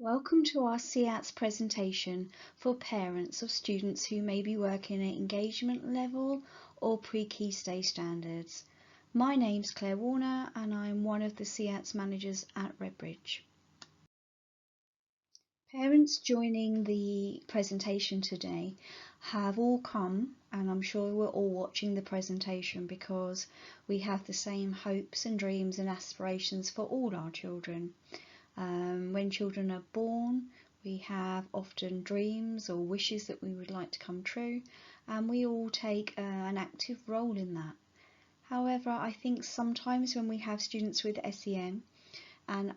Welcome to our CATS presentation for parents of students who may be working at engagement level or PreKey Stage standards. My name's Clair Warner and I'm one of the CATS managers at Redbridge. Parents joining the presentation today have all come, and I'm sure we're all watching the presentation because we have the same hopes and dreams and aspirations for all our children. When children are born, we have often dreams or wishes that we would like to come true, and we all take an active role in that. However, I think sometimes when we have students with SEN and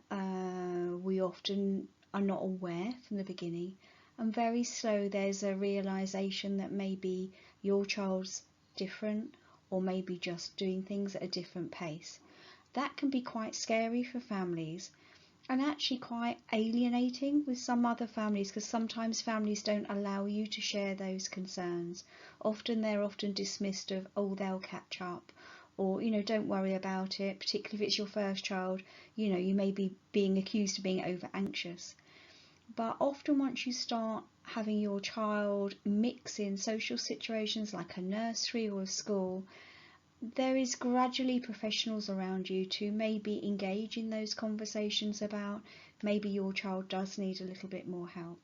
we often are not aware from the beginning, and very slow there's a realisation that maybe your child's different or maybe just doing things at a different pace. That can be quite scary for families and actually quite alienating with some other families, because sometimes families don't allow you to share those concerns. They're dismissed of, oh, they'll catch up, or don't worry about it, particularly if it's your first child. You may be being accused of being over anxious. But often once you start having your child mix in social situations like a nursery or a school, there is gradually professionals around you to maybe engage in those conversations about maybe your child does need a little bit more help.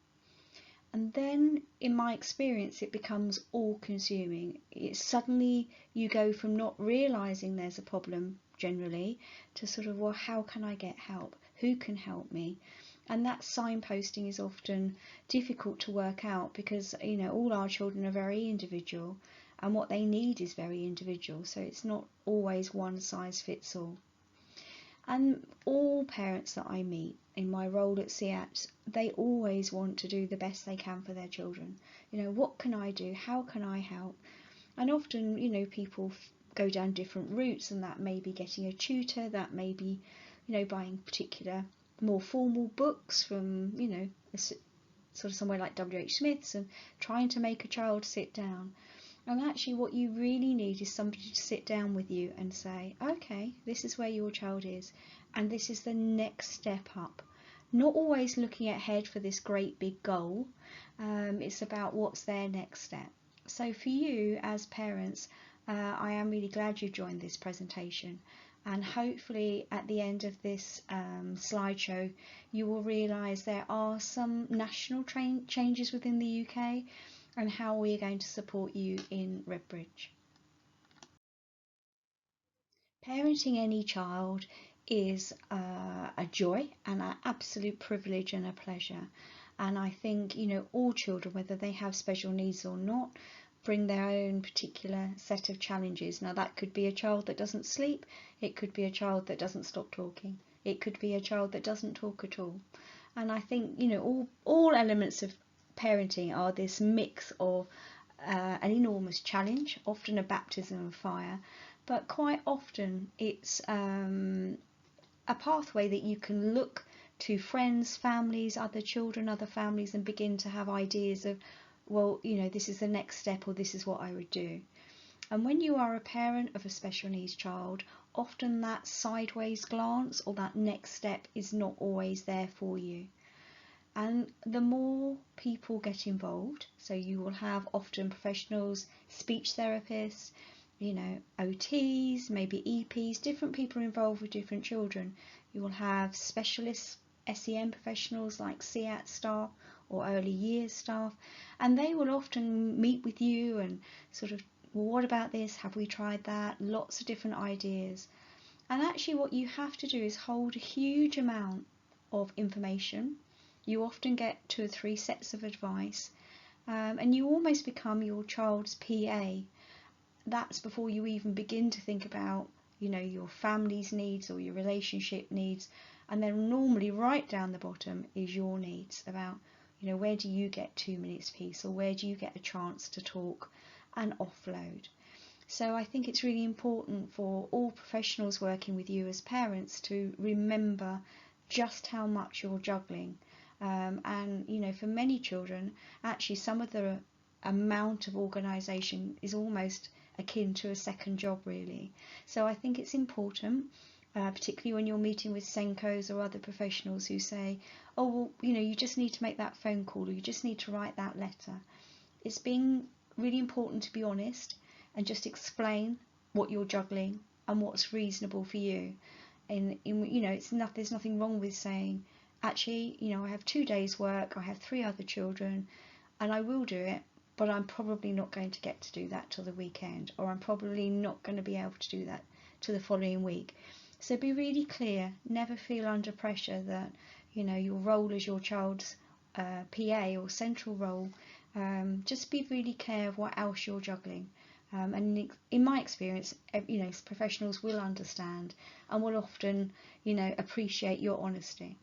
And then in my experience it becomes all consuming. It's suddenly you go from not realizing there's a problem generally to sort of, well, how can I get help? Who can help me? And that signposting is often difficult to work out because all our children are very individual and what they need is very individual, so it's not always one size fits all. And all parents that I meet in my role at CATS, they always want to do the best they can for their children. What can I do? How can I help? And often, people go down different routes, and that may be getting a tutor, that may be, buying particular more formal books from, sort of somewhere like WH Smith's and trying to make a child sit down. And actually what you really need is somebody to sit down with you and say, okay, this is where your child is and this is the next step up. Not always looking ahead for this great big goal, it's about what's their next step. So for you as parents, I am really glad you joined this presentation, and hopefully at the end of this slideshow you will realise there are some national changes within the UK and how we are going to support you in Redbridge. Parenting any child is a joy and an absolute privilege and a pleasure, and I think all children, whether they have special needs or not, bring their own particular set of challenges. Now that could be a child that doesn't sleep, it could be a child that doesn't stop talking, it could be a child that doesn't talk at all. And I think all elements of parenting are this mix of an enormous challenge, often a baptism of fire, but quite often it's a pathway that you can look to friends, families, other children, other families, and begin to have ideas of, well, this is the next step, or this is what I would do. And when you are a parent of a special needs child, often that sideways glance or that next step is not always there for you. And the more people get involved, so you will have often professionals, speech therapists, OTs, maybe EPs, different people involved with different children. You will have specialist SEN professionals like CAT staff or early years staff, and they will often meet with you and sort of, well, what about this? Have we tried that? Lots of different ideas. And actually what you have to do is hold a huge amount of information. You often get 2 or 3 sets of advice, and you almost become your child's PA. That's before you even begin to think about your family's needs or your relationship needs. And then normally right down the bottom is your needs about where do you get 2 minutes peace, or where do you get a chance to talk and offload. So I think it's really important for all professionals working with you as parents to remember just how much you're juggling. And for many children, actually some of the amount of organisation is almost akin to a second job really. So I think it's important particularly when you're meeting with Senkos or other professionals who say, oh, well, you just need to make that phone call, or you just need to write that letter. It's being really important to be honest and just explain what you're juggling and what's reasonable for you. And there's nothing wrong with saying, actually, I have 2 days work, I have 3 other children, and I will do it, but I'm probably not going to get to do that till the weekend, or I'm probably not going to be able to do that till the following week. So be really clear, never feel under pressure that, your role as your child's PA or central role, just be really clear of what else you're juggling. And in my experience, professionals will understand and will often, appreciate your honesty.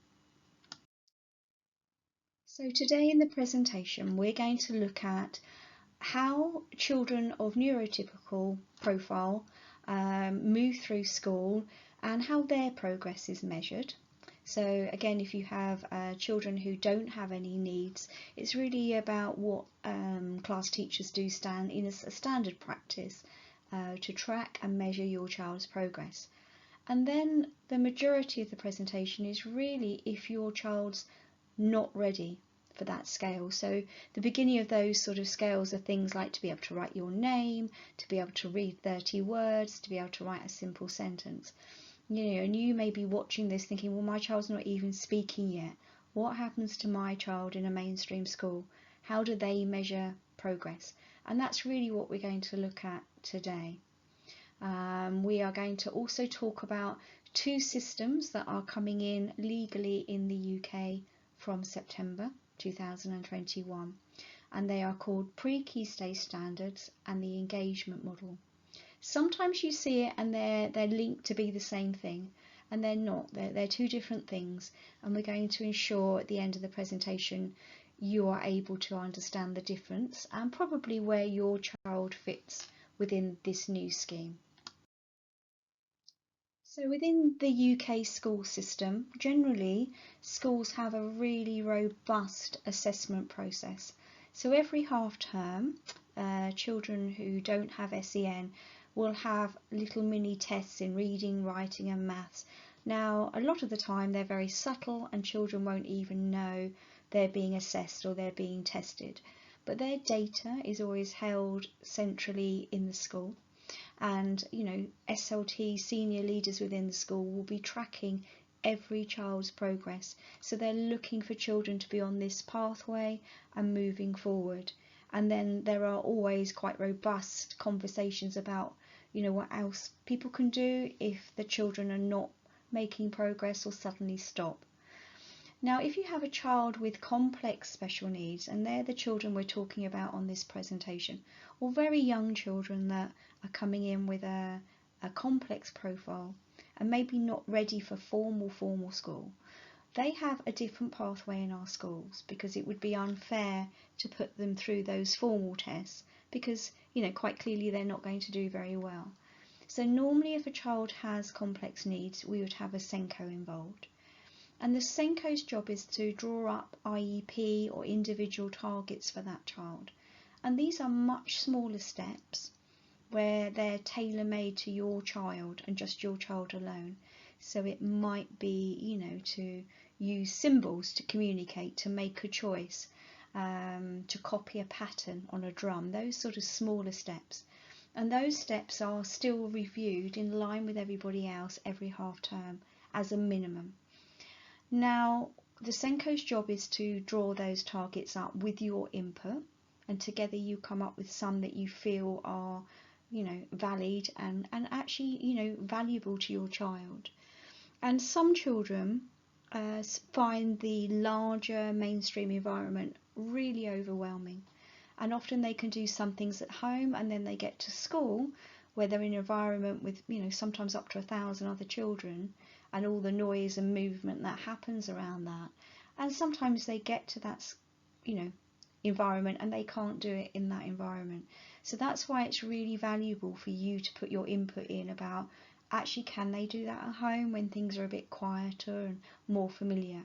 So today in the presentation, we're going to look at how children of neurotypical profile move through school and how their progress is measured. So again, if you have children who don't have any needs, it's really about what class teachers do stand in as a standard practice to track and measure your child's progress. And then the majority of the presentation is really if your child's not ready for that scale. So the beginning of those sort of scales are things like to be able to write your name, to be able to read 30 words, to be able to write a simple sentence. And you may be watching this thinking, well, my child's not even speaking yet. What happens to my child in a mainstream school? How do they measure progress? And that's really what we're going to look at today. We are going to also talk about 2 systems that are coming in legally in the UK from September 2021, and they are called PreKey Stage standards and the engagement model. Sometimes you see it and they're linked to be the same thing, and they're not. They're 2 different things, and we're going to ensure at the end of the presentation you are able to understand the difference and probably where your child fits within this new scheme. So within the UK school system, generally schools have a really robust assessment process. So every half term, children who don't have SEN will have little mini tests in reading, writing and maths. Now, a lot of the time they're very subtle and children won't even know they're being assessed or they're being tested. But their data is always held centrally in the school. And SLT senior leaders within the school will be tracking every child's progress, so they're looking for children to be on this pathway and moving forward. And then there are always quite robust conversations about what else people can do if the children are not making progress or suddenly stop. Now, if you have a child with complex special needs, and they're the children we're talking about on this presentation, or very young children that are coming in with a complex profile and maybe not ready for formal school, they have a different pathway in our schools, because it would be unfair to put them through those formal tests, because quite clearly they're not going to do very well. So normally if a child has complex needs, we would have a Senko involved. And the Senko's job is to draw up IEP or individual targets for that child. And these are much smaller steps where they're tailor-made to your child and just your child alone. So it might be, to use symbols to communicate, to make a choice, to copy a pattern on a drum, those sort of smaller steps. And those steps are still reviewed in line with everybody else every half term as a minimum. Now, the Senko's job is to draw those targets up with your input, and together you come up with some that you feel are, valid and actually, valuable to your child. And some children find the larger mainstream environment really overwhelming, and often they can do some things at home and then they get to school where they're in an environment with, sometimes up to 1,000 other children, and all the noise and movement that happens around that. And sometimes they get to that, environment and they can't do it in that environment. So that's why it's really valuable for you to put your input in about actually can they do that at home when things are a bit quieter and more familiar.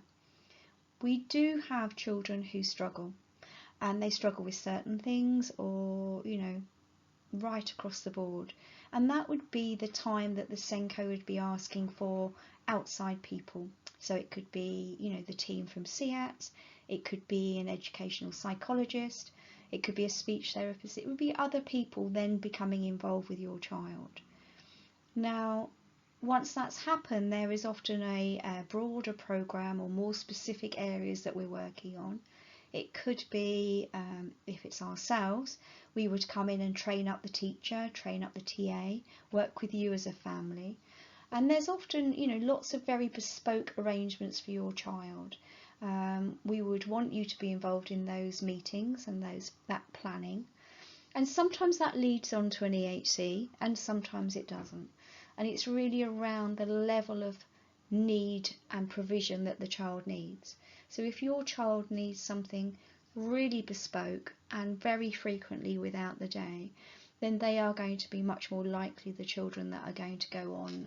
We do have children who struggle, and they struggle with certain things or, right across the board. And that would be the time that the Senko would be asking for outside people. So it could be, you know, the team from CIATS, it could be an educational psychologist, it could be a speech therapist, it would be other people then becoming involved with your child. Now, once that's happened, there is often a broader program or more specific areas that we're working on. It could be, if it's ourselves, we would come in and train up the teacher, train up the TA, work with you as a family. And there's often, you know, lots of very bespoke arrangements for your child. We would want you to be involved in those meetings and that planning. And sometimes that leads on to an EHC and sometimes it doesn't. And it's really around the level of need and provision that the child needs. So if your child needs something really bespoke and very frequently without the day, then they are going to be much more likely the children that are going to go on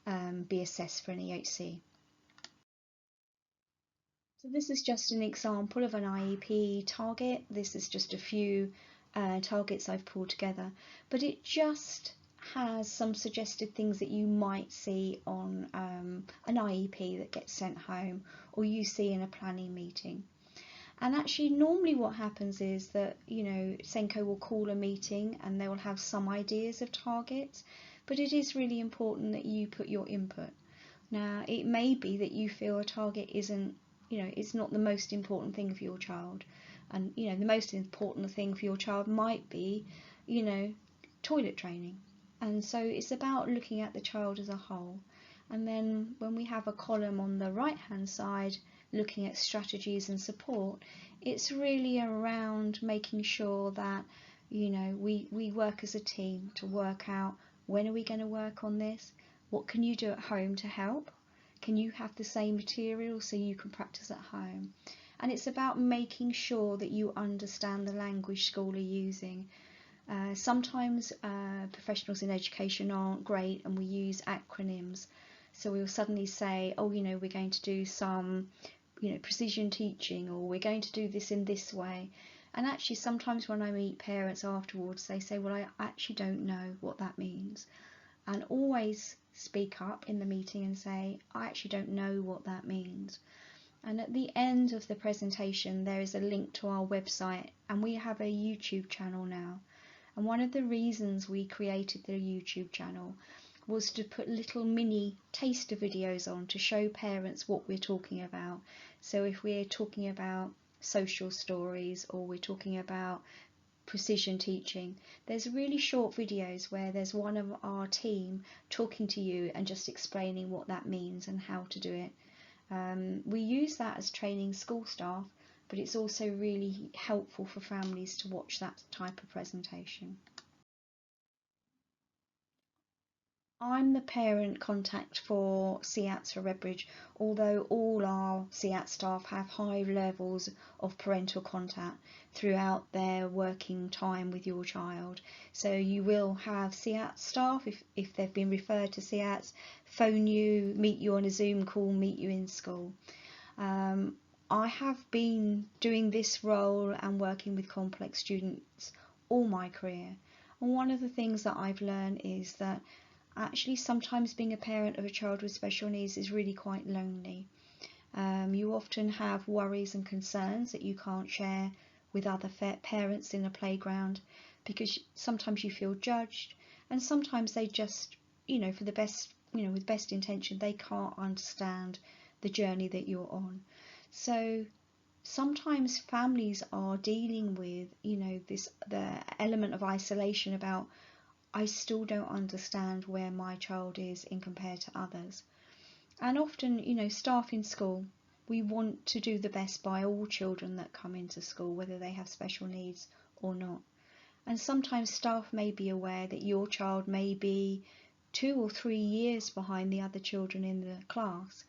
and be assessed for an EHC. So this is just an example of an IEP target. This is just a few targets I've pulled together, but it just has some suggested things that you might see on an IEP that gets sent home or you see in a planning meeting. And actually normally what happens is that, you know, Senko will call a meeting and they will have some ideas of targets, but it is really important that you put your input. Now it may be that you feel a target isn't, you know, it's not the most important thing for your child, and you know the most important thing for your child might be, you know, toilet training. And so it's about looking at the child as a whole. And then when we have a column on the right hand side looking at strategies and support, it's really around making sure that, you know, we work as a team to work out when are we going to work on this, what can you do at home to help, can you have the same material so you can practice at home. And it's about making sure that you understand the language school are using. Sometimes professionals in education aren't great and we use acronyms. So we'll suddenly say, oh, you know, we're going to do some, you know, precision teaching, or we're going to do this in this way. And actually sometimes when I meet parents afterwards, they say, well, I actually don't know what that means. And always speak up in the meeting and say, I actually don't know what that means. And at the end of the presentation, there is a link to our website, and we have a YouTube channel now. And one of the reasons we created the YouTube channel was to put little mini taster videos on to show parents what we're talking about. So if we're talking about social stories or we're talking about precision teaching, there's really short videos where there's one of our team talking to you and just explaining what that means and how to do it. We use that as training school staff, but it's also really helpful for families to watch that type of presentation. I'm the parent contact for CIATS for Redbridge, although all our CIATS staff have high levels of parental contact throughout their working time with your child. So you will have CIATS staff, if they've been referred to CIATS, phone you, meet you on a Zoom call, meet you in school. I have been doing this role and working with complex students all my career. And one of the things that I've learned is that actually sometimes being a parent of a child with special needs is really quite lonely. You often have worries and concerns that you can't share with other parents in a playground because sometimes you feel judged, and sometimes they just, you know, for the best, you know, with best intention, they can't understand the journey that you're on. So sometimes families are dealing with, you know, the element of isolation about, I still don't understand where my child is in compared to others. And often, you know, staff in school, we want to do the best by all children that come into school, whether they have special needs or not. And sometimes staff may be aware that your child may be 2 or 3 years behind the other children in the class.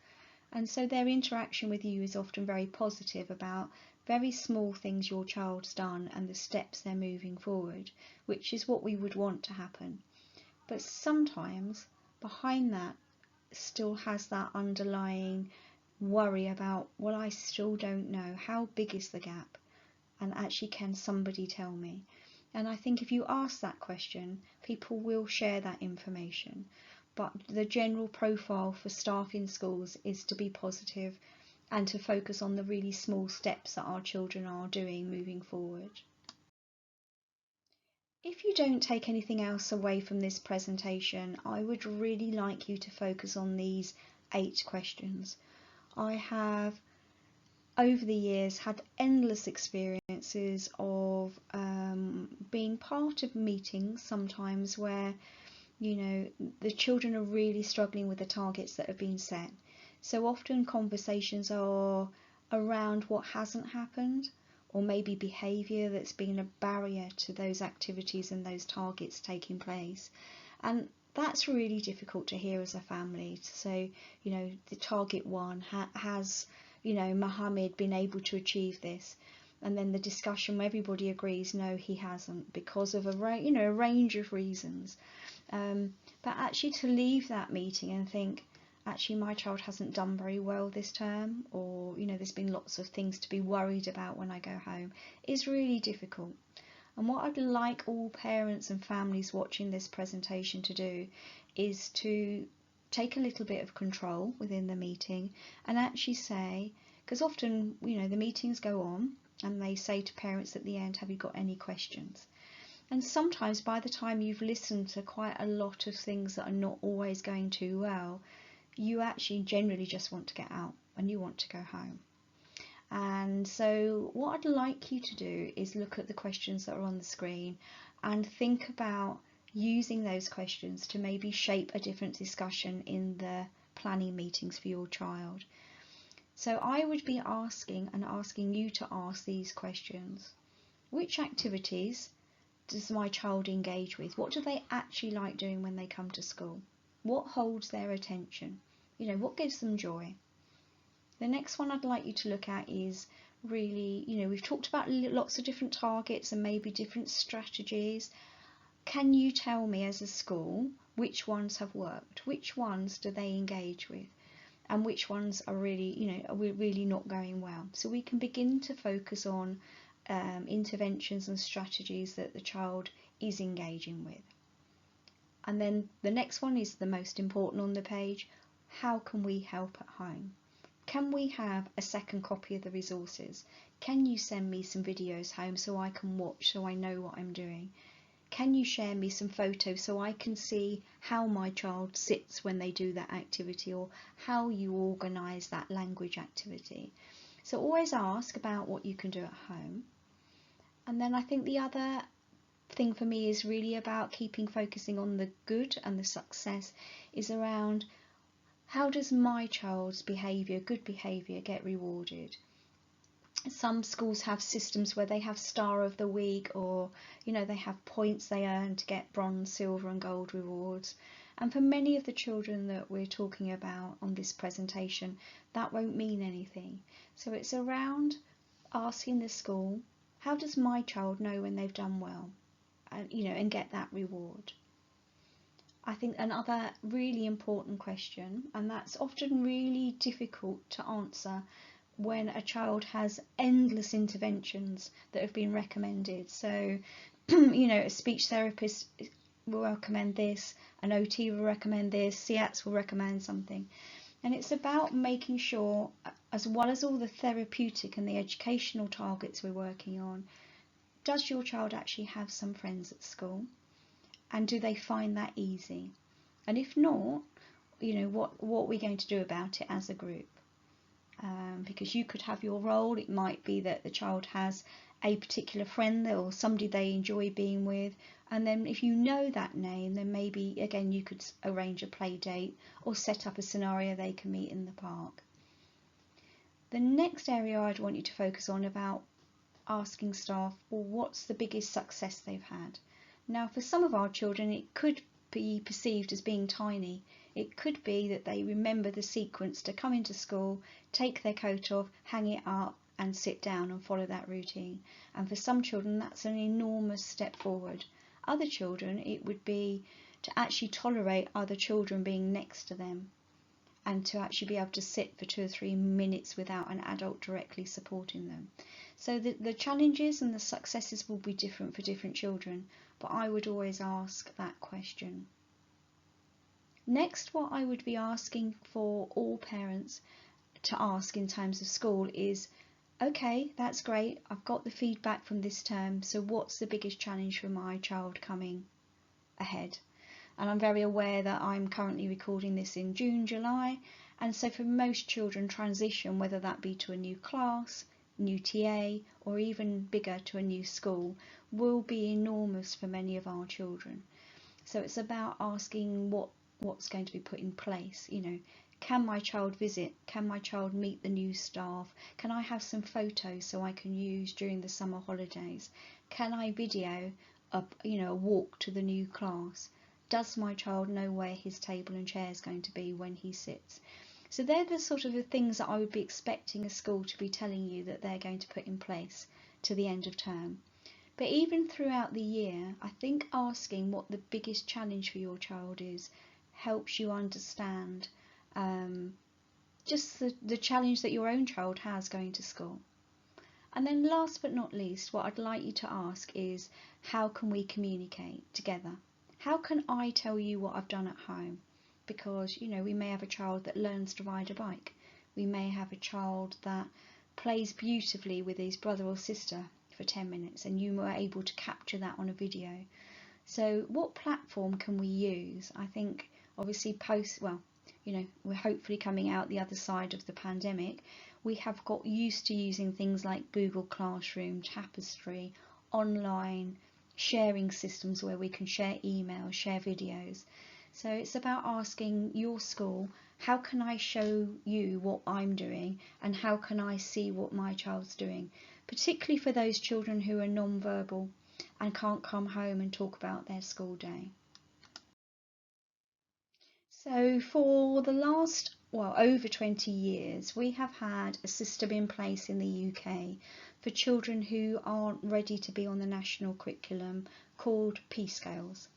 And so their interaction with you is often very positive about very small things your child's done and the steps they're moving forward, which is what we would want to happen. But sometimes behind that still has that underlying worry about, well, I still don't know, how big is the gap, and actually can somebody tell me? And I think if you ask that question, people will share that information. But the general profile for staff in schools is to be positive and to focus on the really small steps that our children are doing moving forward. If you don't take anything else away from this presentation, I would really like you to focus on these 8 questions. I have, over the years, had endless experiences of being part of meetings sometimes where, you know, the children are really struggling with the targets that have been set. So often conversations are around what hasn't happened, or maybe behaviour that's been a barrier to those activities and those targets taking place. And that's really difficult to hear as a family. So, you know, the target 1 has, you know, Mohammed been able to achieve this? And then the discussion, everybody agrees, no, he hasn't, because of a range of reasons. But actually to leave that meeting and think, actually my child hasn't done very well this term, or, you know, there's been lots of things to be worried about when I go home, is really difficult. And what I'd like all parents and families watching this presentation to do is to take a little bit of control within the meeting and actually say, because often, you know, the meetings go on and they say to parents at the end, have you got any questions? And sometimes by the time you've listened to quite a lot of things that are not always going too well, you actually generally just want to get out and you want to go home. And so what I'd like you to do is look at the questions that are on the screen and think about using those questions to maybe shape a different discussion in the planning meetings for your child. So I would be asking you to ask these questions. Which activities does my child engage with? What do they actually like doing when they come to school? What holds their attention? You know, what gives them joy? The next one I'd like you to look at is really, you know, we've talked about lots of different targets and maybe different strategies. Can you tell me as a school which ones have worked? Which ones do they engage with? And which ones are really, you know, are really not going well? So we can begin to focus on interventions and strategies that the child is engaging with. And then the next one is the most important on the page. How can we help at home? Can we have a second copy of the resources? Can you send me some videos home so I can watch, so I know what I'm doing? Can you share me some photos so I can see how my child sits when they do that activity, or how you organise that language activity? So always ask about what you can do at home. And then I think the other thing for me is really about focusing on the good and the success, is around how does my child's behaviour, good behaviour, get rewarded? Some schools have systems where they have Star of the Week, or, you know, they have points they earn to get bronze, silver and gold rewards. And for many of the children that we're talking about on this presentation, that won't mean anything. So it's around asking the school, how does my child know when they've done well? And, you know, and get that reward. I think another really important question, and that's often really difficult to answer when a child has endless interventions that have been recommended. So, you know, a speech therapist will recommend this, an OT will recommend this, CATS will recommend something. And it's about making sure, as well as all the therapeutic and the educational targets we're working on, does your child actually have some friends at school? And do they find that easy? And if not, you know, what are we going to do about it as a group? Because you could have your role. It might be that the child has a particular friend or somebody they enjoy being with, and then if you know that name, then maybe again you could arrange a play date or set up a scenario they can meet in the park. The next area I'd want you to focus on about asking staff, well, what's the biggest success they've had? Now, for some of our children, it could be perceived as being tiny. It could be that they remember the sequence to come into school, take their coat off, hang it up and sit down and follow that routine. And for some children, that's an enormous step forward. Other children, it would be to actually tolerate other children being next to them. and to actually be able to sit for 2 or 3 minutes without an adult directly supporting them. So the challenges and the successes will be different for different children, but I would always ask that question. Next, what I would be asking for all parents to ask in terms of school is, okay, that's great, I've got the feedback from this term, so what's the biggest challenge for my child coming ahead? And I'm very aware that I'm currently recording this in June, July, and so for most children, transition, whether that be to a new class, new TA, or even bigger to a new school, will be enormous for many of our children. So it's about asking what's going to be put in place. You know, can my child visit? Can my child meet the new staff? Can I have some photos so I can use during the summer holidays? Can I video a walk to the new class? Does my child know where his table and chair is going to be when he sits? So they're the sort of the things that I would be expecting a school to be telling you that they're going to put in place to the end of term. But even throughout the year, I think asking what the biggest challenge for your child is helps you understand just the challenge that your own child has going to school. And then last but not least, what I'd like you to ask is, how can we communicate together? How can I tell you what I've done at home? Because, you know, we may have a child that learns to ride a bike. We may have a child that plays beautifully with his brother or sister for 10 minutes and you were able to capture that on a video. So what platform can we use? I think obviously we're hopefully coming out the other side of the pandemic. We have got used to using things like Google Classroom, Tapestry, online sharing systems where we can share emails, share videos. So it's about asking your school, how can I show you what I'm doing and how can I see what my child's doing, particularly for those children who are non-verbal and can't come home and talk about their school day. So for the last, over 20 years, we have had a system in place in the UK for children who aren't ready to be on the national curriculum called P scales.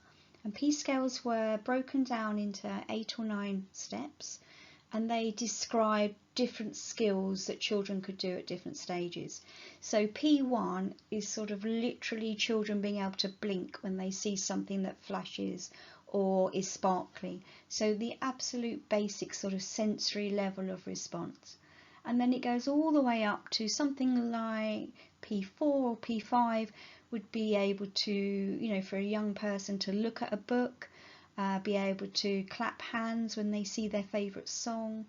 And P scales were broken down into 8 or 9 steps, and they describe different skills that children could do at different stages. So P1 is sort of literally children being able to blink when they see something that flashes or is sparkly. So the absolute basic sort of sensory level of response. And then it goes all the way up to something like P4 or P5 would be able to, for a young person to look at a book, be able to clap hands when they see their favourite song.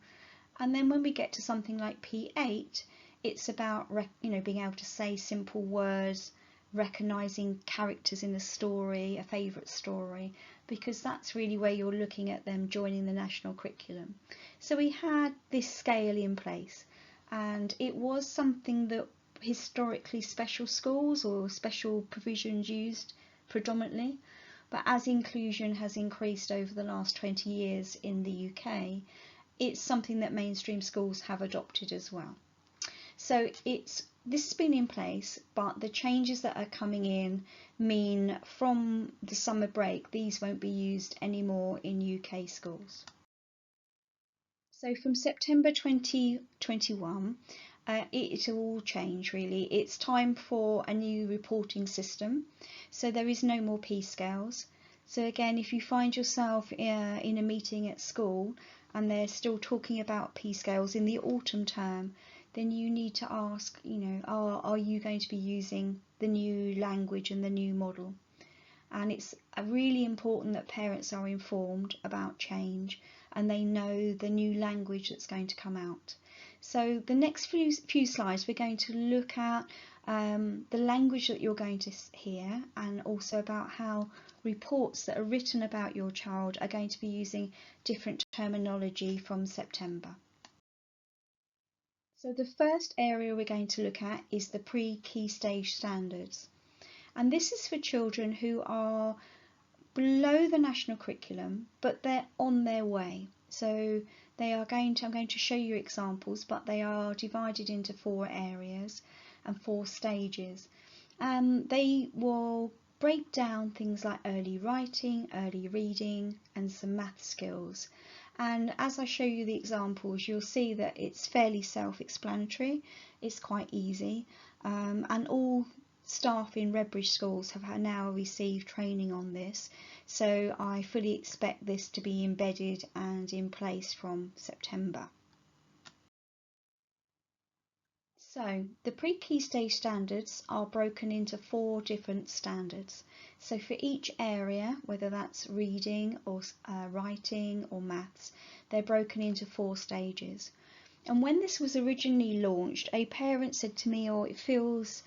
And then when we get to something like P8, it's about being able to say simple words, recognising characters in a story, a favourite story, because that's really where you're looking at them joining the national curriculum. So we had this scale in place, and it was something that historically special schools or special provisions used predominantly, but as inclusion has increased over the last 20 years in the UK, it's something that mainstream schools have adopted as well. So this has been in place, but the changes that are coming in mean from the summer break these won't be used anymore in UK schools. So from September 2021, it'll all change really. It's time for a new reporting system. So there is no more P scales. So again, if you find yourself in a meeting at school and they're still talking about P scales in the autumn term, then you need to ask, are you going to be using the new language and the new model? And it's really important that parents are informed about change and they know the new language that's going to come out. So the next few slides we're going to look at the language that you're going to hear, and also about how reports that are written about your child are going to be using different terminology from September. So the first area we're going to look at is the PreKey Stage standards. And this is for children who are below the national curriculum, but they're on their way. So I'm going to show you examples, but they are divided into 4 areas and 4 stages. They will break down things like early writing, early reading, and some math skills. And as I show you the examples, you'll see that it's fairly self-explanatory, it's quite easy, and all staff in Redbridge schools have now received training on this, so I fully expect this to be embedded and in place from September. So the PreKey Stage standards are broken into 4 different standards. So for each area, whether that's reading or writing or maths, they're broken into 4 stages. And when this was originally launched, a parent said to me, "Oh, it feels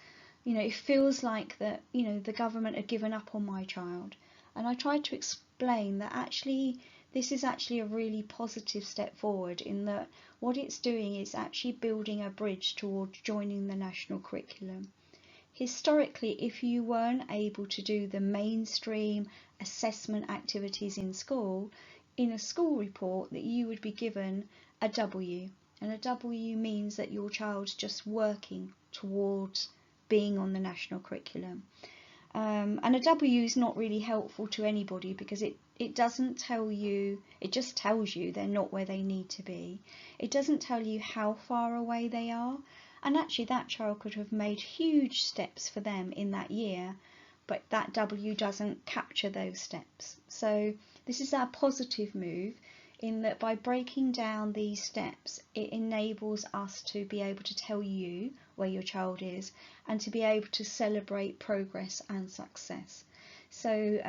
like that, the government had given up on my child." And I tried to explain that actually this is actually a really positive step forward, in that what it's doing is actually building a bridge towards joining the national curriculum. Historically, if you weren't able to do the mainstream assessment activities in school, in a school report that you would be given a W, and a W means that your child's just working towards being on the national curriculum. And a W is not really helpful to anybody, because it doesn't tell you, it just tells you they're not where they need to be. It doesn't tell you how far away they are, and actually that child could have made huge steps for them in that year, but that W doesn't capture those steps. So this is our positive move, in that by breaking down these steps, it enables us to be able to tell you where your child is and to be able to celebrate progress and success. So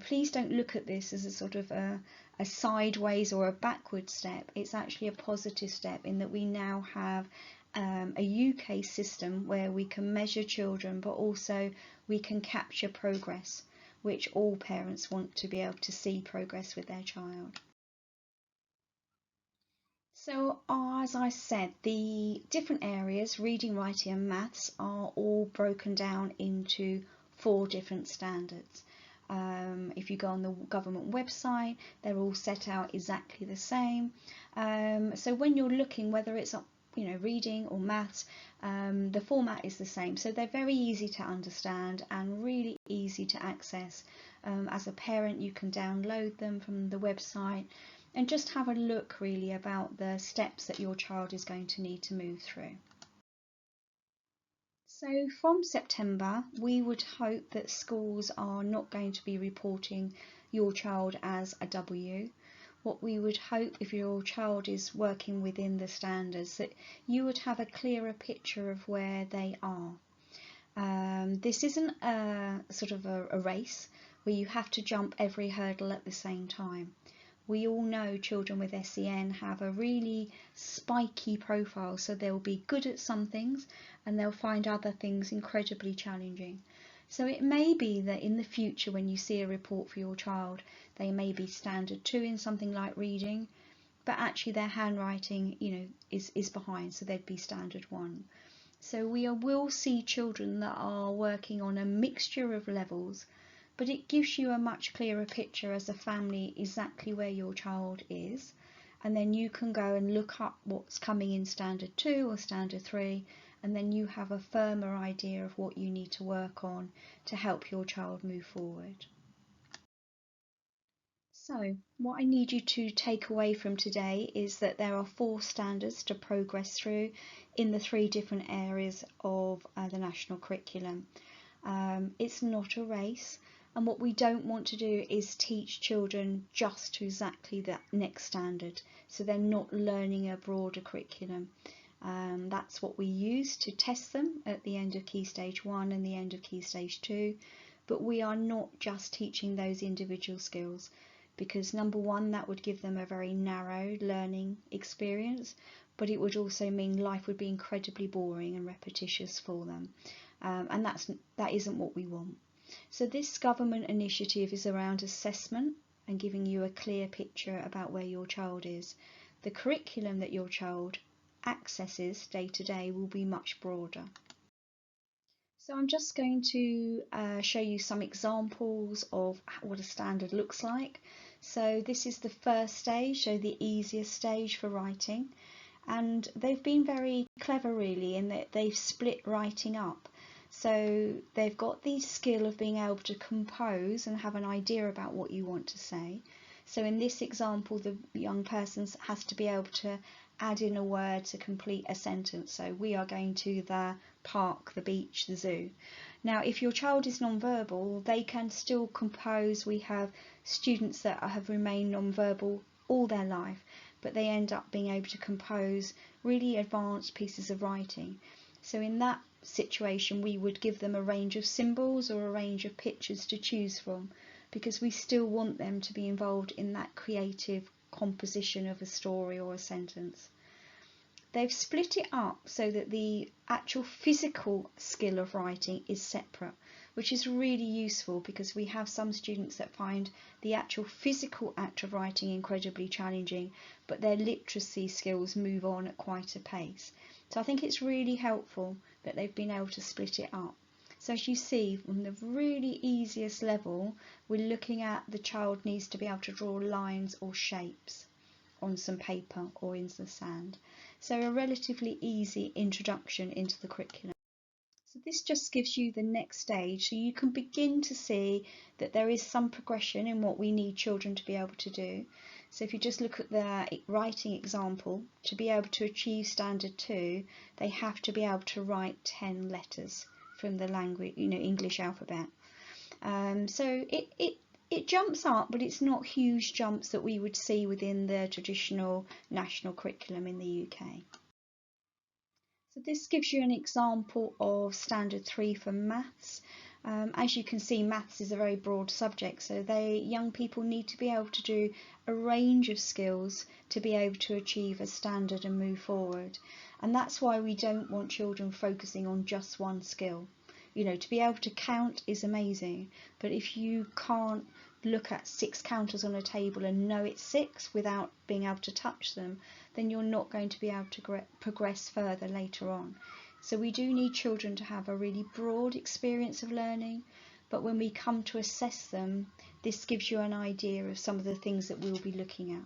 please don't look at this as a sort of a sideways or a backward step. It's actually a positive step, in that we now have a UK system where we can measure children, but also we can capture progress, which all parents want to be able to see progress with their child. So as I said, the different areas, reading, writing and maths, are all broken down into 4 different standards. If you go on the government website, they're all set out exactly the same. So when you're looking, whether it's reading or maths, the format is the same. So they're very easy to understand and really easy to access. As a parent, you can download them from the website and just have a look really about the steps that your child is going to need to move through. So from September, we would hope that schools are not going to be reporting your child as a W. What we would hope, if your child is working within the standards, that you would have a clearer picture of where they are. This isn't a sort of a race where you have to jump every hurdle at the same time. We all know children with SEN have a really spiky profile, so they'll be good at some things and they'll find other things incredibly challenging. So it may be that in the future, when you see a report for your child, they may be standard 2 in something like reading, but actually their handwriting, is behind, so they'd be standard 1. So we will see children that are working on a mixture of levels, but it gives you a much clearer picture as a family exactly where your child is, and then you can go and look up what's coming in standard 2 or standard 3, and then you have a firmer idea of what you need to work on to help your child move forward. So what I need you to take away from today is that there are 4 standards to progress through in the 3 different areas of the national curriculum. It's not a race. And what we don't want to do is teach children just to exactly that next standard, so they're not learning a broader curriculum. That's what we use to test them at the end of Key Stage 1 and the end of Key Stage 2, but we are not just teaching those individual skills, because number 1, that would give them a very narrow learning experience, but it would also mean life would be incredibly boring and repetitious for them, and that isn't what we want. So this government initiative is around assessment and giving you a clear picture about where your child is. The curriculum that your child accesses day to day will be much broader. So I'm just going to show you some examples of what a standard looks like. So this is the first stage, so the easiest stage for writing. And they've been very clever really in that they've split writing up. So they've got the skill of being able to compose and have an idea about what you want to say. So in this example, the young person has to be able to add in a word to complete a sentence. So we are going to the park, the beach, the zoo. Now, if your child is non-verbal, they can still compose. We have students that have remained non-verbal all their life, but they end up being able to compose really advanced pieces of writing. So in that situation, we would give them a range of symbols or a range of pictures to choose from, because we still want them to be involved in that creative composition of a story or a sentence. They've split it up so that the actual physical skill of writing is separate, which is really useful because we have some students that find the actual physical act of writing incredibly challenging, but their literacy skills move on at quite a pace. So I think it's really helpful that they've been able to split it up. So as you see, on the really easiest level, we're looking at the child needs to be able to draw lines or shapes on some paper or in the sand. So a relatively easy introduction into the curriculum. So this just gives you the next stage, so you can begin to see that there is some progression in what we need children to be able to do. So if you just look at the writing example, to be able to achieve standard 2, they have to be able to write 10 letters from the language, English alphabet. So it jumps up, but it's not huge jumps that we would see within the traditional national curriculum in the UK. So this gives you an example of standard 3 for maths. As you can see, maths is a very broad subject, so young people need to be able to do a range of skills to be able to achieve a standard and move forward. And that's why we don't want children focusing on just one skill. To be able to count is amazing, but if you can't look at 6 counters on a table and know it's 6 without being able to touch them, then you're not going to be able to progress further later on. So we do need children to have a really broad experience of learning, but when we come to assess them, this gives you an idea of some of the things that we'll be looking at.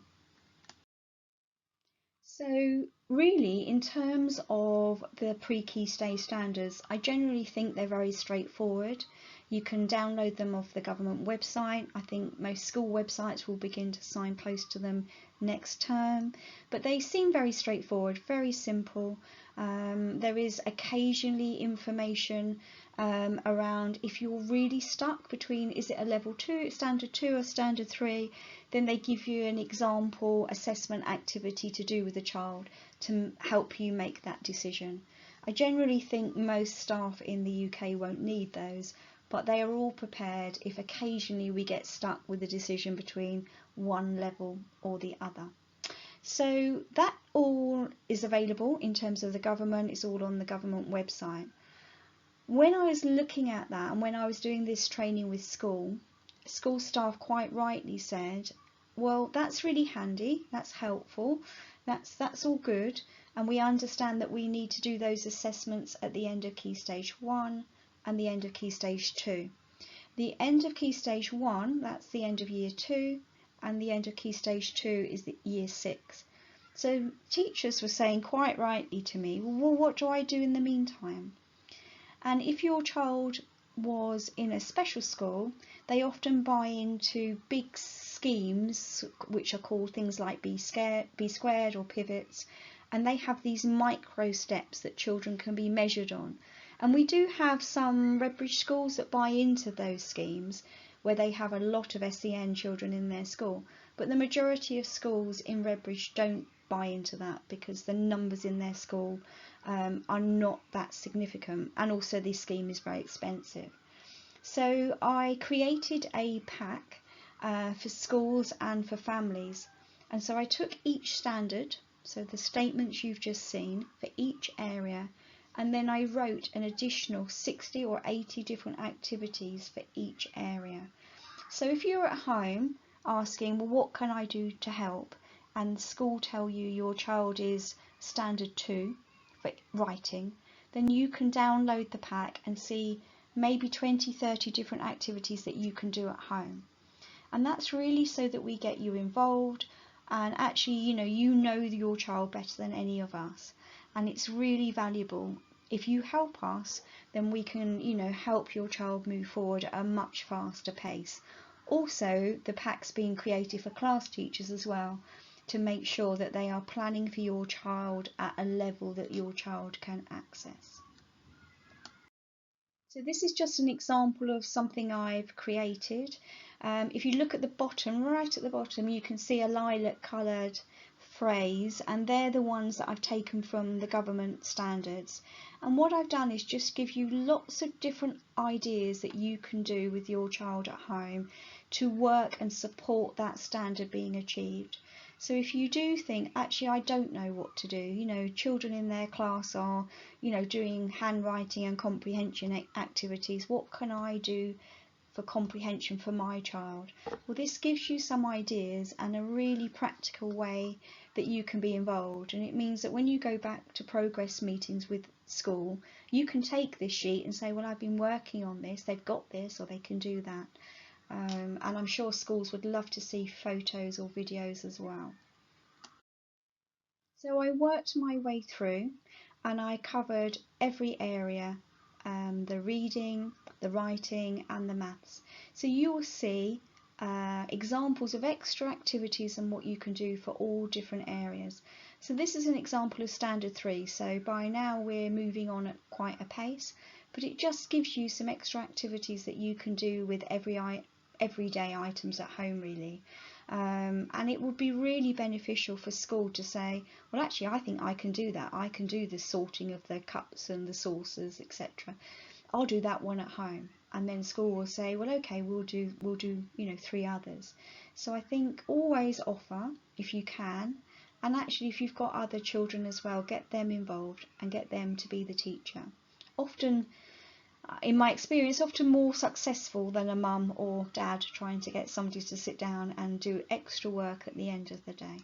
So really, in terms of the PreKey Stage standards, I generally think they're very straightforward. You can download them off the government website. I think most school websites will begin to signpost to them next term, but they seem very straightforward, very simple. There is occasionally information around if you're really stuck between, is it a level 2, standard 2 or standard 3, then they give you an example assessment activity to do with the child to help you make that decision. I generally think most staff in the UK won't need those, but they are all prepared if occasionally we get stuck with a decision between one level or the other. So that all is available in terms of the government, it's all on the government website. When I was looking at that and when I was doing this training with school staff quite rightly said, well, that's really handy, that's helpful, that's all good, and we understand that we need to do those assessments at the end of Key Stage 1 and the end of Key Stage 2. The end of Key Stage 1, that's the end of Year 2, and the end of Key Stage 2 is the Year 6. So teachers were saying quite rightly to me, well, what do I do in the meantime? And if your child was in a special school, they often buy into big schemes which are called things like B squared or pivots, and they have these micro steps that children can be measured on. And we do have some Redbridge schools that buy into those schemes where they have a lot of SEN children in their school, but the majority of schools in Redbridge don't buy into that because the numbers in their school are not that significant, and also this scheme is very expensive. So I created a pack for schools and for families, and so I took each standard, so the statements you've just seen for each area, and then I wrote an additional 60 or 80 different activities for each area. So if you're at home asking, well, what can I do to help, and school tell you your child is standard 2 for writing, then you can download the pack and see maybe 20-30 different activities that you can do at home. And that's really so that we get you involved, and actually you know your child better than any of us, and it's really valuable. If you help us, then we can help your child move forward at a much faster pace. Also, the packs being created for class teachers as well, to make sure that they are planning for your child at a level that your child can access. So this is just an example of something I've created. If you look at the bottom, right at the bottom, you can see a lilac coloured phrase, and they're the ones that I've taken from the government standards. And what I've done is just give you lots of different ideas that you can do with your child at home to work and support that standard being achieved. So if you do think, actually, I don't know what to do, you know, children in their class are, you know, doing handwriting and comprehension activities, what can I do for comprehension for my child? Well, this gives you some ideas and a really practical way that you can be involved, and it means that when you go back to progress meetings with school, you can take this sheet and say, well, I've been working on this, they've got this, or they can do that. And I'm sure schools would love to see photos or videos as well. So I worked my way through and I covered every area, the reading, the writing and the maths. So you will see examples of extra activities and what you can do for all different areas. So this is an example of standard 3, so by now we're moving on at quite a pace, but it just gives you some extra activities that you can do with everyday items at home, really. And it would be really beneficial for school to say, well, actually, I think I can do that. I can do the sorting of the cups and the saucers, etc. I'll do that one at home. And then school will say, well, okay, we'll do, you know, 3 others. So I think always offer if you can. And actually, if you've got other children as well, get them involved and get them to be the teacher. Often, in my experience, often more successful than a mum or dad trying to get somebody to sit down and do extra work at the end of the day.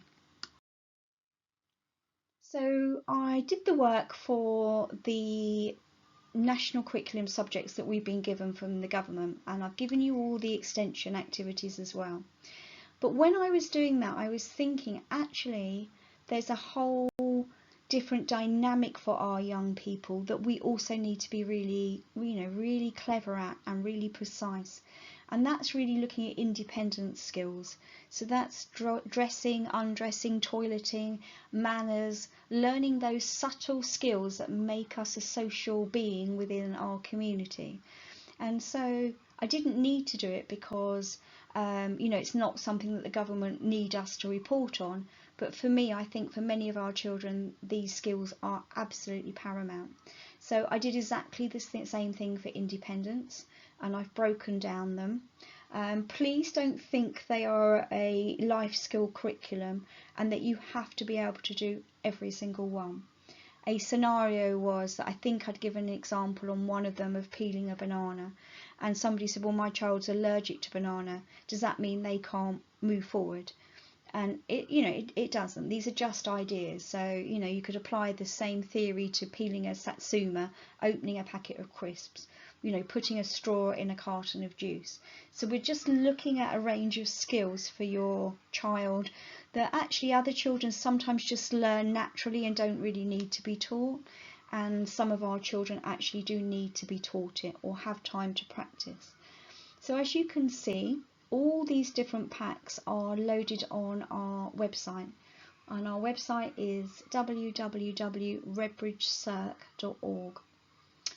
So I did the work for the national curriculum subjects that we've been given from the government, and I've given you all the extension activities as well. But when I was doing that, I was thinking, actually, there's a whole different dynamic for our young people that we also need to be really, you know, really clever at and really precise. And that's really looking at independence skills. So that's dressing, undressing, toileting, manners, learning those subtle skills that make us a social being within our community. And so I didn't need to do it because, you know, it's not something that the government need us to report on. But for me, I think for many of our children, these skills are absolutely paramount. So I did exactly the same thing for independence, and I've broken down them. Please don't think they are a life skill curriculum and that you have to be able to do every single one. A scenario was that I think I'd given an example on one of them of peeling a banana, and somebody said, well, my child's allergic to banana, does that mean they can't move forward? And it doesn't. These are just ideas. So, you know, you could apply the same theory to peeling a satsuma, opening a packet of crisps, you know, putting a straw in a carton of juice. So we're just looking at a range of skills for your child that actually other children sometimes just learn naturally and don't really need to be taught. And some of our children actually do need to be taught it or have time to practice. So as you can see, all these different packs are loaded on our website, and our website is www.redbridgecirc.org.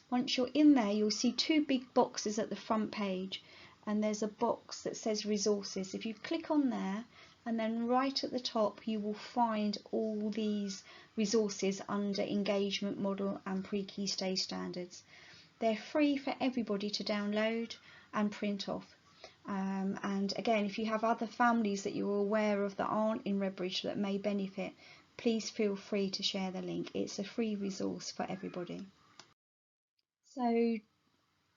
Once you're in there, you'll see 2 big boxes at the front page, and there's a box that says resources. If you click on there, and then right at the top you will find all these resources under engagement model and PreKey Stage standards. They're free for everybody to download and print off. And again, if you have other families that you're aware of that aren't in Redbridge that may benefit, please feel free to share the link. It's a free resource for everybody. So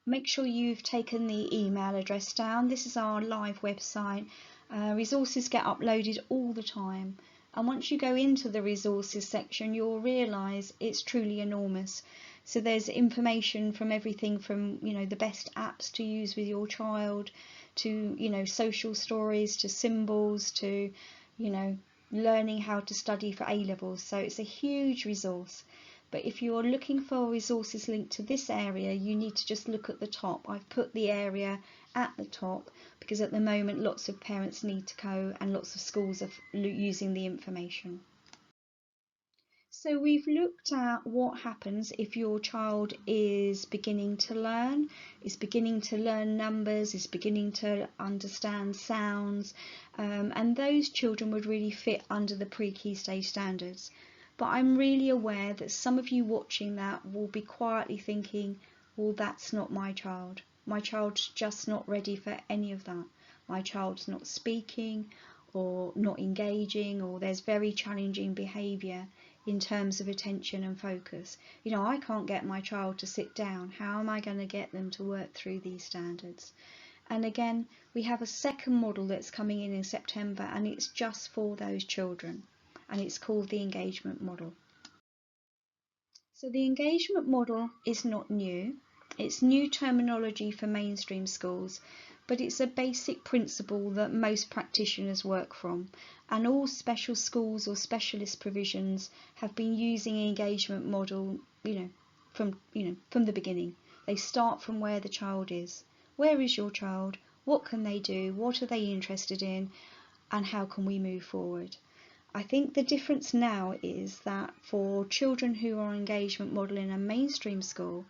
make sure you've taken the email address down. This is our live website. Resources get uploaded all the time, and once you go into the resources section, you'll realise it's truly enormous. So there's information from everything from, you know, the best apps to use with your child, to, you know, social stories, to symbols, to, you know, learning how to study for A-levels. So it's a huge resource. But if you're looking for resources linked to this area, you need to just look at the top. I've put the area at the top, because at the moment lots of parents need to go and lots of schools are using the information. So we've looked at what happens if your child is beginning to learn, numbers, is beginning to understand sounds, and those children would really fit under the pre-key stage standards. But I'm really aware that some of you watching that will be quietly thinking, well, that's not my child. My child's just not ready for any of that. My child's not speaking or not engaging, or there's very challenging behaviour in terms of attention and focus. You know, I can't get my child to sit down. How am I going to get them to work through these standards? And again, we have a second model that's coming in September, and it's just for those children, and it's called the engagement model. So the engagement model is not new. It's new terminology for mainstream schools, but it's a basic principle that most practitioners work from, and all special schools or specialist provisions have been using an engagement model, from the beginning. They start from where the child is. Where is your child? What can they do? What are they interested in? And how can we move forward? I think the difference now is that for children who are engagement model in a mainstream school,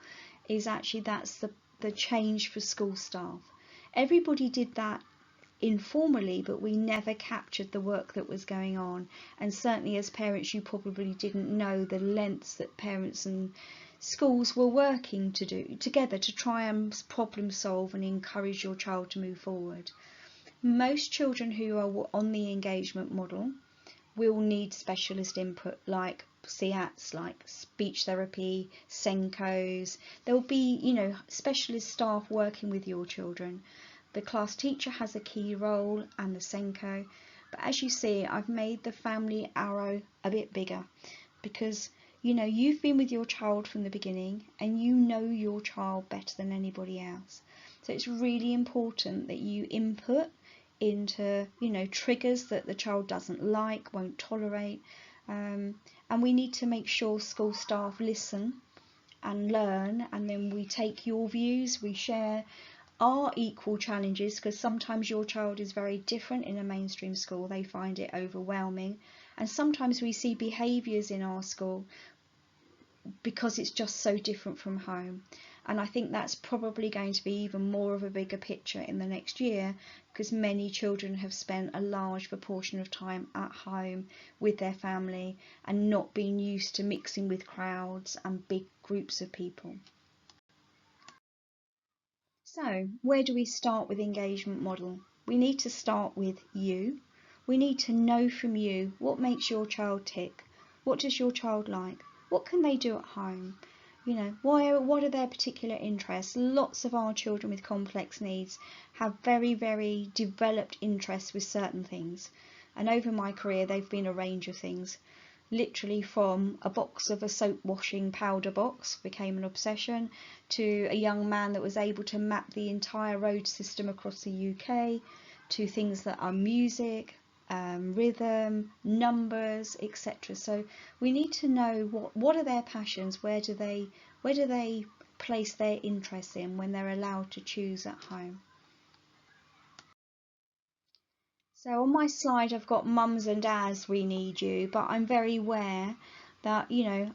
is actually that's the change for school staff. Everybody did that informally, but we never captured the work that was going on, and certainly as parents you probably didn't know the lengths that parents and schools were working to do together to try and problem solve and encourage your child to move forward. Most children who are on the engagement model will need specialist input like CATs, like speech therapy, Senkos. There will be, specialist staff working with your children. The class teacher has a key role and the Senko. But as you see, I've made the family arrow a bit bigger because, you've been with your child from the beginning and you know your child better than anybody else. So it's really important that you input into, triggers that the child doesn't like, won't tolerate. And we need to make sure school staff listen and learn, and then we take your views, we share our equal challenges, because sometimes your child is very different in a mainstream school, they find it overwhelming, and sometimes we see behaviours in our school because it's just so different from home. And I think that's probably going to be even more of a bigger picture in the next year, because many children have spent a large proportion of time at home with their family and not being used to mixing with crowds and big groups of people. So where do we start with engagement model? We need to start with you. We need to know from you what makes your child tick. What does your child like? What can they do at home? What are their particular interests? Lots of our children with complex needs have very, very developed interests with certain things. And over my career, they've been a range of things. Literally from a box of a soap washing powder box became an obsession, to a young man that was able to map the entire road system across the UK, to things that are music, rhythm, numbers, etc. So we need to know what are their passions, where do they place their interests in when they're allowed to choose at home. So on my slide I've got mums and dads, we need you, but I'm very aware that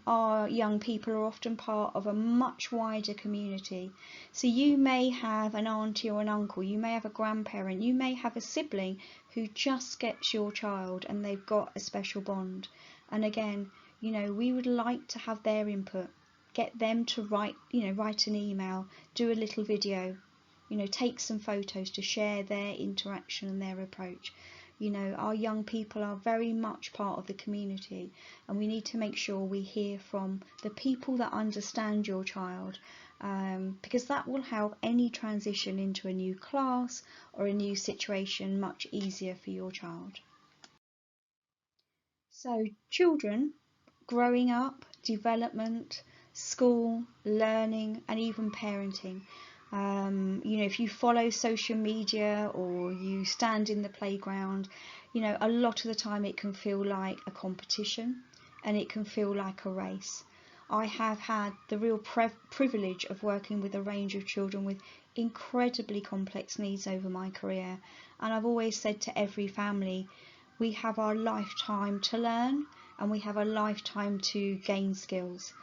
our young people are often part of a much wider community. So you may have an auntie or an uncle, you may have a grandparent, you may have a sibling who just gets your child and they've got a special bond. And again, we would like to have their input, get them to write an email, do a little video, take some photos to share their interaction and their approach. Our young people are very much part of the community, and we need to make sure we hear from the people that understand your child, because that will help any transition into a new class or a new situation much easier for your child. So children growing up, development, school, learning, and even parenting. If you follow social media or you stand in the playground, a lot of the time it can feel like a competition and it can feel like a race. I have had the real privilege of working with a range of children with incredibly complex needs over my career, and I've always said to every family, we have our lifetime to learn and we have a lifetime to gain skills.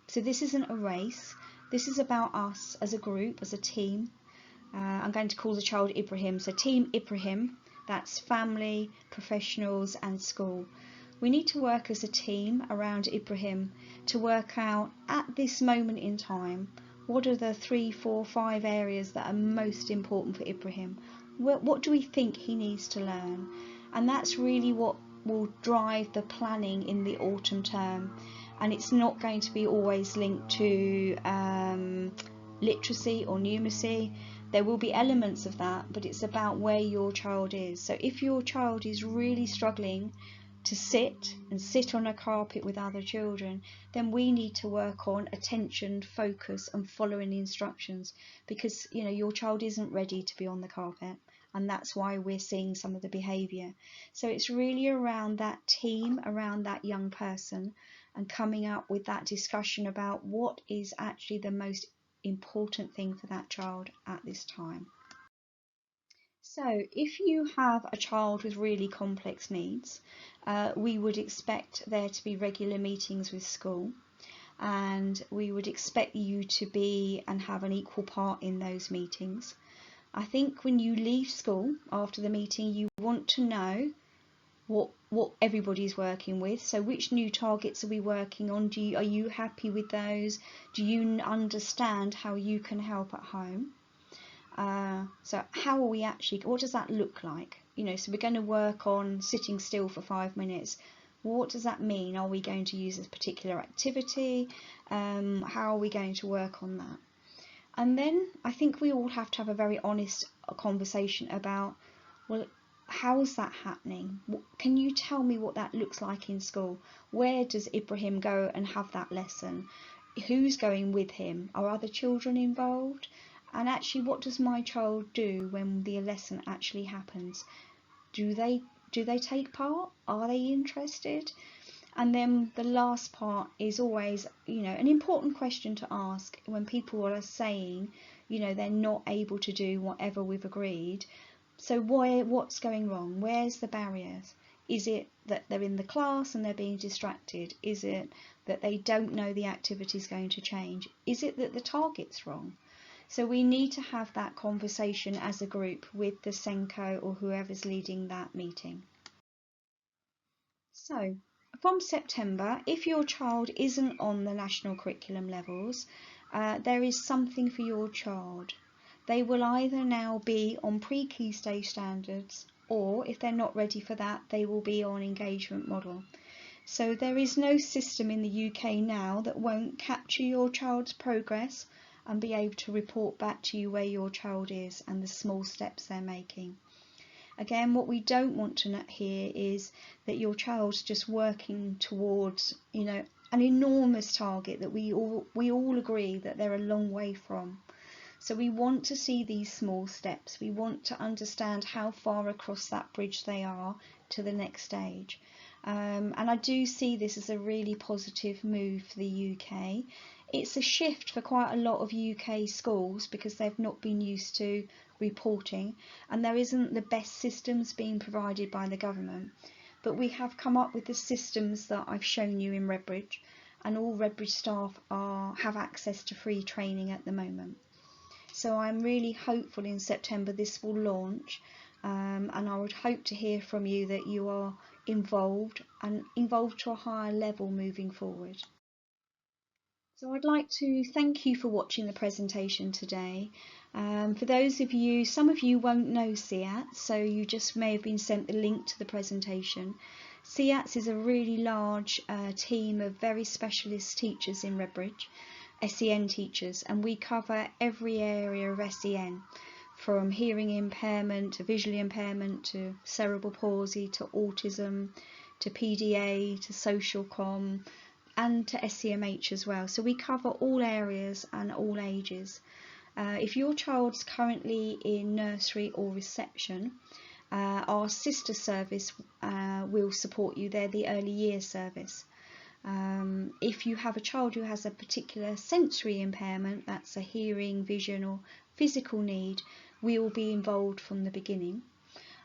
So this isn't a race, this is about us as a group, as a team. I'm going to call the child Ibrahim, so Team Ibrahim, that's family, professionals and school. We need to work as a team around Ibrahim to work out at this moment in time, what are the 3, 4, 5 areas that are most important for Ibrahim? What do we think he needs to learn? And that's really what will drive the planning in the autumn term. And it's not going to be always linked to literacy or numeracy. There will be elements of that, but it's about where your child is. So if your child is really struggling to sit on a carpet with other children, then we need to work on attention, focus and following the instructions, because your child isn't ready to be on the carpet, and that's why we're seeing some of the behaviour. So it's really around that team, around that young person, and coming up with that discussion about what is actually the most important thing for that child at this time. So if you have a child with really complex needs, we would expect there to be regular meetings with school, and we would expect you to be and have an equal part in those meetings. I think when you leave school after the meeting, you want to know what everybody's working with. So which new targets are we working on? Are you happy with those? Do you understand how you can help at home? So how are we actually, what does that look like? So we're going to work on sitting still for 5 minutes. What does that mean? Are we going to use a particular activity? How are we going to work on that? And then I think we all have to have a very honest conversation about, well, how's that happening? Can you tell me what that looks like in school? Where does Ibrahim go and have that lesson? Who's going with him? Are other children involved? And actually, what does my child do when the lesson actually happens? Do they take part? Are they interested? And then the last part is always, an important question to ask when people are saying, they're not able to do whatever we've agreed. So what's going wrong? Where's the barriers? Is it that they're in the class and they're being distracted? Is it that they don't know the activity is going to change? Is it that the target's wrong? So we need to have that conversation as a group with the Senko or whoever's leading that meeting. So from September, if your child isn't on the national curriculum levels, there is something for your child. They will either now be on PreKey Stage standards, or if they're not ready for that, they will be on engagement model. So there is no system in the UK now that won't capture your child's progress and be able to report back to you where your child is and the small steps they're making. Again, what we don't want to hear is that your child's just working towards, an enormous target that we all agree that they're a long way from. So we want to see these small steps. We want to understand how far across that bridge they are to the next stage. And I do see this as a really positive move for the UK. It's a shift for quite a lot of UK schools because they've not been used to reporting, and there isn't the best systems being provided by the government. But we have come up with the systems that I've shown you in Redbridge, and all Redbridge staff have access to free training at the moment. So I'm really hopeful in September this will launch, and I would hope to hear from you that you are involved to a higher level moving forward. So I'd like to thank you for watching the presentation today. For those of you, some of you won't know CIATS, so you just may have been sent the link to the presentation. CIATS is a really large team of very specialist teachers in Redbridge, SEN teachers, and we cover every area of SEN, from hearing impairment to visual impairment to cerebral palsy to autism to PDA to social comm and to SEMH as well. So we cover all areas and all ages. If your child's currently in nursery or reception, our sister service will support you. They're the early years service. If you have a child who has a particular sensory impairment, that's a hearing, vision or physical need, we will be involved from the beginning.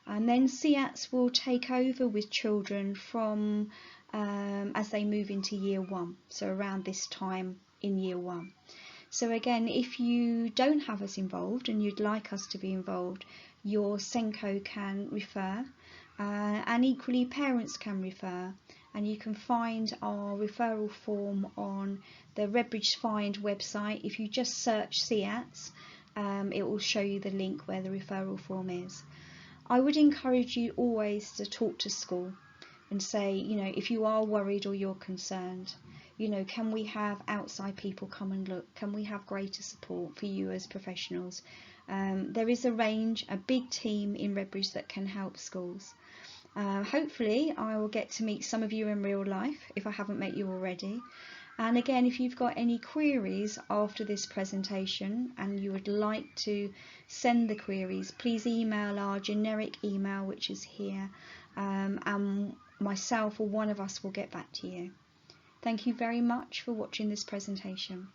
And then CIATS will take over with children from as they move into year 1, so around this time in year 1. So again, if you don't have us involved and you'd like us to be involved, your SENCO can refer, and equally parents can refer, and you can find our referral form on the Redbridge Find website. If you just search CIATS, it will show you the link where the referral form is. I would encourage you always to talk to school and say, you know, if you are worried or you're concerned, you know, can we have outside people come and look? Can we have greater support for you as professionals? There is a range, a big team in Redbridge that can help schools. Hopefully I will get to meet some of you in real life if I haven't met you already. And again, if you've got any queries after this presentation and you would like to send the queries, please email our generic email, which is here, and myself or one of us will get back to you. Thank you very much for watching this presentation.